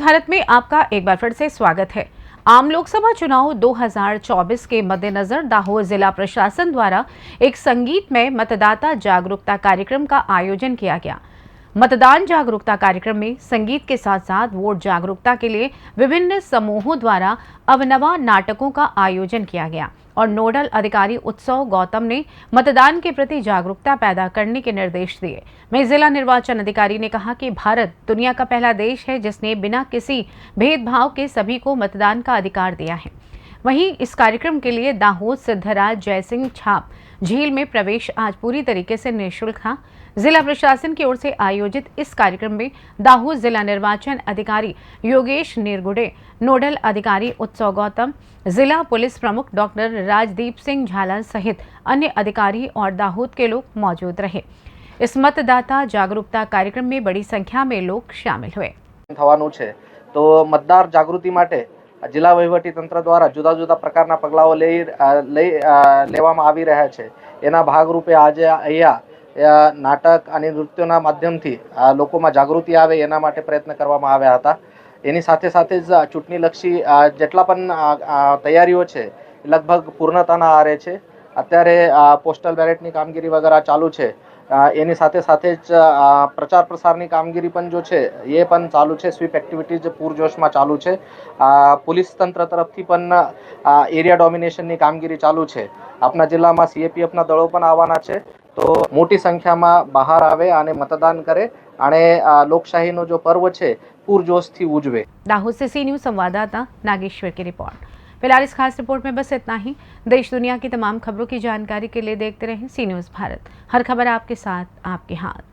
भारत में आपका एक बार फिर से स्वागत है। आम लोकसभा चुनाव 2024 के मद्देनजर दाहोद जिला प्रशासन द्वारा एक संगीतमय मतदाता जागरूकता कार्यक्रम का आयोजन किया गया। मतदान जागरूकता कार्यक्रम में संगीत के साथ साथ वोट जागरूकता के लिए विभिन्न समूहों द्वारा अवनवा नाटकों का आयोजन किया गया और नोडल अधिकारी उत्सव गौतम ने मतदान के प्रति जागरूकता पैदा करने के निर्देश दिए। वहीं जिला निर्वाचन अधिकारी ने कहा कि भारत दुनिया का पहला देश है जिसने बिना किसी भेदभाव के सभी को मतदान का अधिकार दिया है। वहीं इस कार्यक्रम के लिए दाहोद सिद्धराज जयसिंह छाप झील में प्रवेश आज पूरी तरीके से निःशुल्क था। जिला प्रशासन की ओर से आयोजित इस कार्यक्रम में दाहोद जिला निर्वाचन अधिकारी योगेश निरगुडे, नोडल अधिकारी उत्सव गौतम, जिला पुलिस प्रमुख डॉक्टर राजदीप सिंह झाला सहित अन्य अधिकारी और दाहोद के लोग मौजूद रहे। इस मतदाता जागरूकता कार्यक्रम में बड़ी संख्या में लोग शामिल हुए। तो मतदार जागृति માટે જિલ્લા વહીવટી તંત્ર દ્વારા જુદા જુદા પ્રકારના પગલાઓ લેવામાં આવી રહ્યા છે। એના ભાગરૂપે આજે અહીંયા નાટક અને નૃત્યોના માધ્યમથી લોકોમાં જાગૃતિ આવે એના માટે પ્રયત્ન કરવામાં આવ્યા હતા। એની સાથે સાથે જ ચૂંટણીલક્ષી જેટલા પણ તૈયારીઓ છે લગભગ પૂર્ણતાના આરે છે। અત્યારે પોસ્ટલ બેલેટની કામગીરી વગેરે ચાલુ છે। એની સાથે સાથે જ પ્રચાર પ્રસારની કામગીરી પણ જો છે એ પણ ચાલુ છે। સ્વીપ એક્ટિવિટીઝ પૂરજોશમાં ચાલુ છે। પોલીસ તંત્ર તરફથી પણ એરિયા ડોમિનેશનની કામગીરી ચાલુ છે। આપણા જિલ્લામાં સીએપીએફના દળો પણ આવવાના છે। તો મોટી સંખ્યામાં બહાર આવે અને મતદાન કરે અને લોકશાહીનો जो पर्व છે પૂરજોશથી ઉજવે। दाहोद से सी न्यूज संवाददाता नागेश्वर की रिपोर्ट। फिलहाल इस खास रिपोर्ट में बस इतना ही। देश दुनिया की तमाम खबरों की जानकारी के लिए देखते रहें सी न्यूज भारत। हर खबर आपके साथ, आपके हाथ।